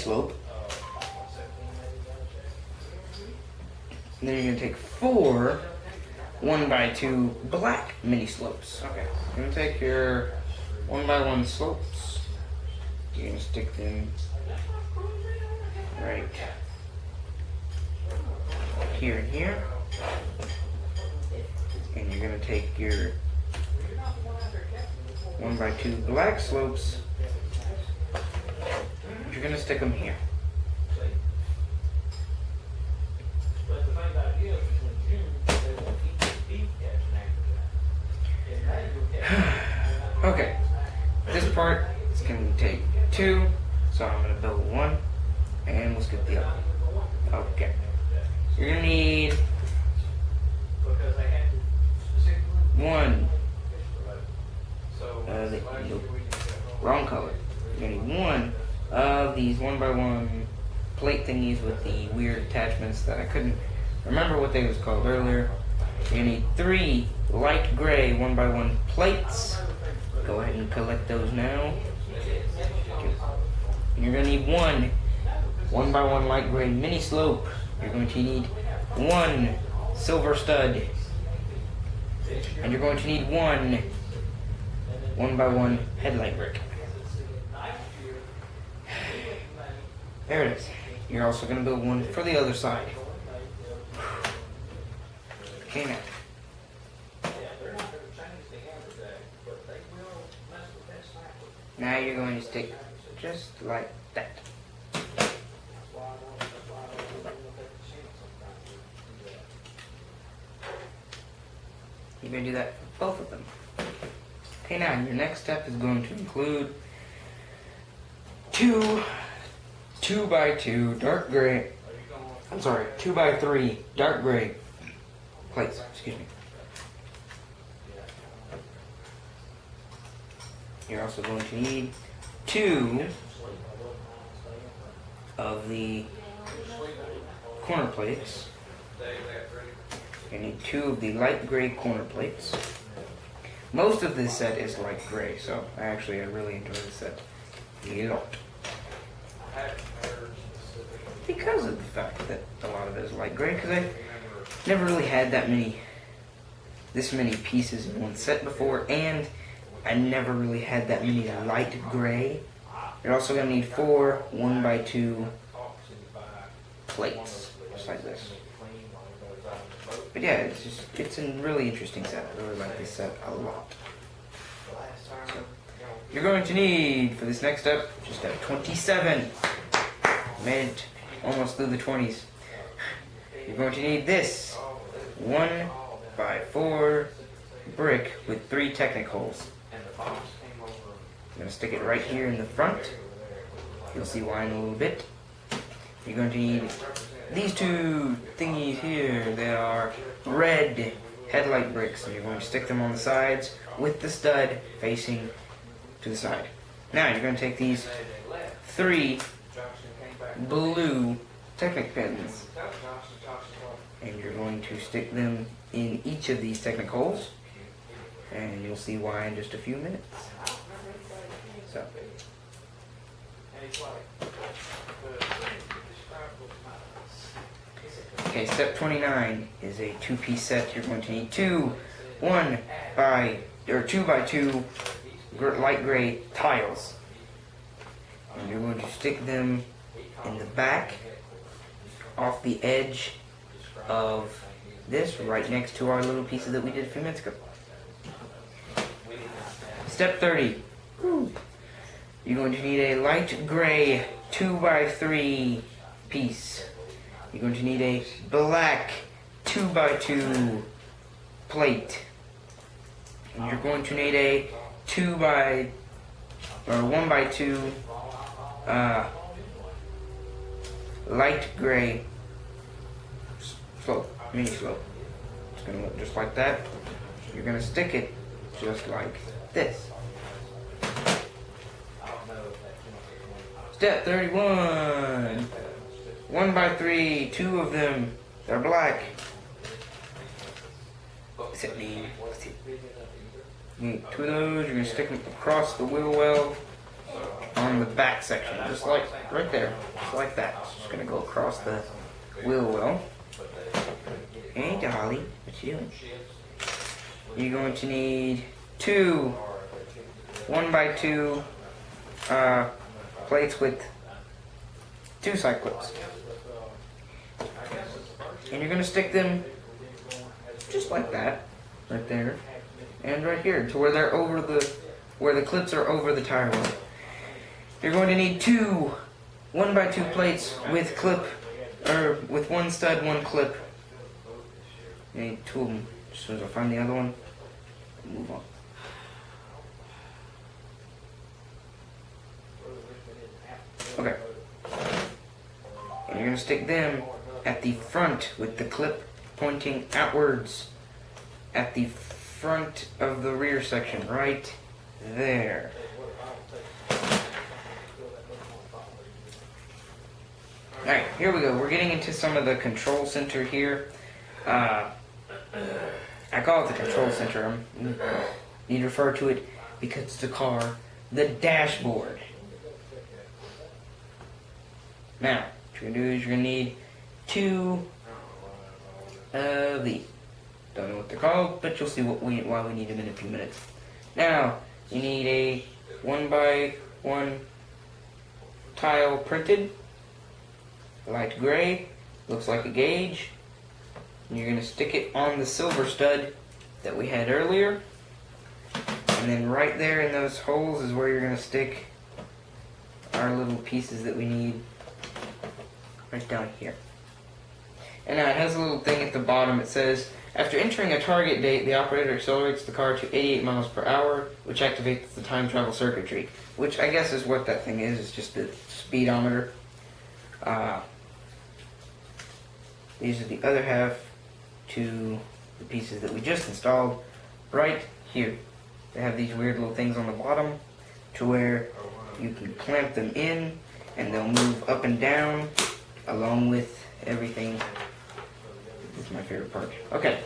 slope. And then you're going to take 4 1x2 black mini slopes. Okay, you're going to take your 1x1 slopes. You're going to stick them right here and here. And you're going to take your 1x2 black slopes. You're going to stick them here. Okay, this part is going to take 2, so I'm going to build 1, and we'll skip the other one. Okay, you're going to need 1, wrong color. You're going to need 1 of these 1x1 plate thingies with the weird attachments that I couldn't remember what they was called earlier. You're going to need 3 light gray 1x1 plates. Go ahead and collect those now. You're going to need 1 1x1 light gray mini slope. You're going to need 1 silver stud. And you're going to need 1 1x1 headlight brick. There it is. You're also going to build 1 for the other side. Okay, now. Now you're going to stick just like that. You're going to do that for both of them. Okay, now your next step is going to include 2 2x2 dark gray, 2x3 dark gray plates, excuse me. You're also going to need 2 of the corner plates. You need 2 of the light gray corner plates. Most of this set is light gray, so I really enjoy this set a lot. Because of the fact that a lot of it is light gray, because I never really had this many pieces in one set before, and I never really had that many light gray. You're also going to need 4 1x2 plates, just like this. But yeah, it's a really interesting set. I really like this set a lot. So, you're going to need, for this next step, just step 27. Made it almost through the 20s. You're going to need this 1x4 brick with 3 Technic holes. I'm going to stick it right here in the front. You'll see why in a little bit. You're going to need these 2 thingies here. They are red headlight bricks, and you're going to stick them on the sides with the stud facing to the side. Now you're going to take these 3 blue Technic pins, and you're going to stick them in each of these Technic holes, and you'll see why in just a few minutes. So, okay, step 29 is a 2-piece set. You're going to need 2 2x2 light gray tiles, and you're going to stick them in the back off the edge of this, right next to our little pieces that we did a few minutes ago. Step 30. You're going to need a light gray 2x3 piece. You're going to need a black 2x2 plate. And you're going to need a 1x2 light gray slope, mini slope. It's going to look just like that. You're going to stick it just like this. Step 31. 1x3, 2 of them. They're black. What's it mean? You need 2 of those. You're going to stick them across the wheel well on the back section, just like right there, just like that. Just gonna go across the wheel well. Hey, Dolly, what you doing? You're going to need 2 1x2 plates with 2 side clips, and you're gonna stick them just like that, right there, and right here, to where they're over where the clips are over the tire wheel. You're going to need 2 1x2 plates with with 1 stud, 1 clip. You need 2 of them. As soon as I find the other one, move on. Okay. And you're going to stick them at the front with the clip pointing outwards. At the front of the rear section, right there. Alright, here we go. We're getting into some of the control center here. I call it the control center. I need to refer to it because it's the car. The dashboard. Now, what you're going to do is you're going to need 2 of these. Don't know what they're called, but you'll see why we need them in a few minutes. Now, you need a 1x1 tile printed, light gray, looks like a gauge. And you're going to stick it on the silver stud that we had earlier. And then right there in those holes is where you're going to stick our little pieces that we need right down here. And now it has a little thing at the bottom. It says, after entering a target date, the operator accelerates the car to 88 miles per hour, which activates the time travel circuitry. Which I guess is what that thing is. It's just the speedometer. These are the other half to the pieces that we just installed right here. They have these weird little things on the bottom to where you can clamp them in and they'll move up and down along with everything. This is my favorite part. Okay.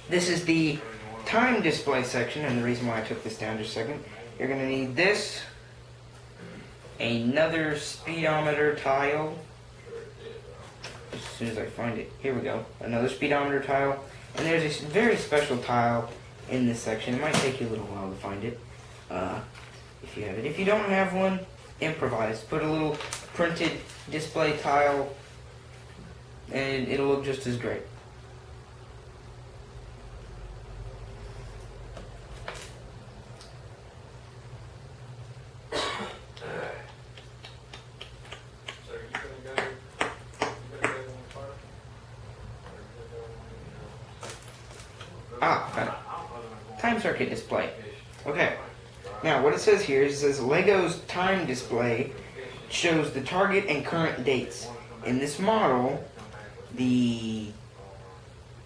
This is the time display section, and the reason why I took this down just a second. You're going to need this, another speedometer tile. As soon as I find it. Here we go. Another speedometer tile. And there's a very special tile in this section. It might take you a little while to find it. If you have it. If you don't have one, improvise. Put a little printed display tile and it'll look just as great. Got it. Time circuit display. Okay. Now, what it says here is it says Lego's time display shows the target and current dates. In this model, the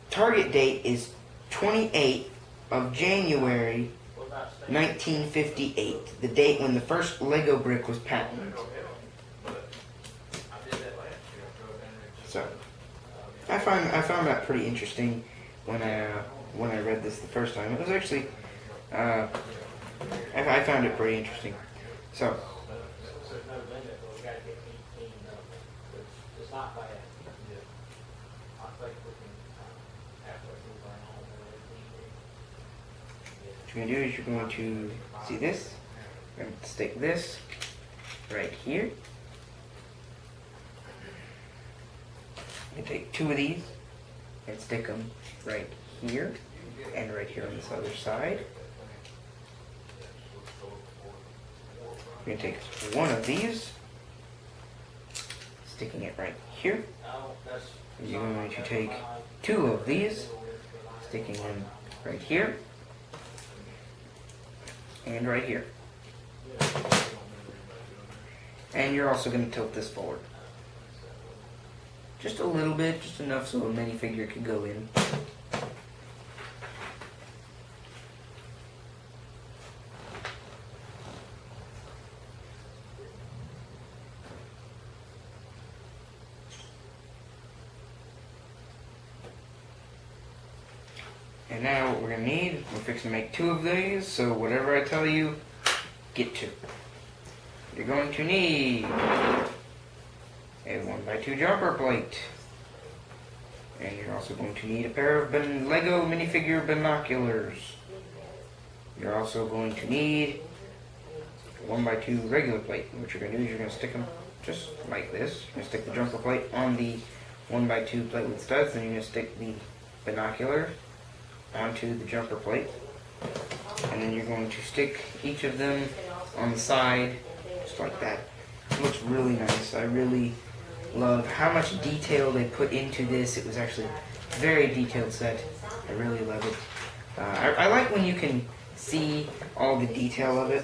target date is 28th of January 1958, the date when the first Lego brick was patented. So, I found that pretty interesting when I read this the first time. It was actually I found it pretty interesting. So. What you're going to do is you're going to see this. You're going to stick this right here. You can take 2 of these and stick them right here and right here on this other side. You're going to take 1 of these, sticking it right here. You're going to take 2 of these, sticking them right here and right here. And you're also going to tilt this forward. Just a little bit, just enough so a minifigure can go in. And now what we're going to need, we're fixing to make 2 of these, so whatever I tell you, get 2. you're going to need a 1x2 jumper plate. And you're also going to need a pair of Lego minifigure binoculars. You're also going to need a 1x2 regular plate. What you're going to do is you're going to stick them just like this. You're going to stick the jumper plate on the 1x2 plate with studs, then you're going to stick the binocular onto the jumper plate. And then you're going to stick each of them on the side, just like that. It looks really nice. I really love how much detail they put into this. It was actually a very detailed set. I really love it. I like when you can see all the detail of it.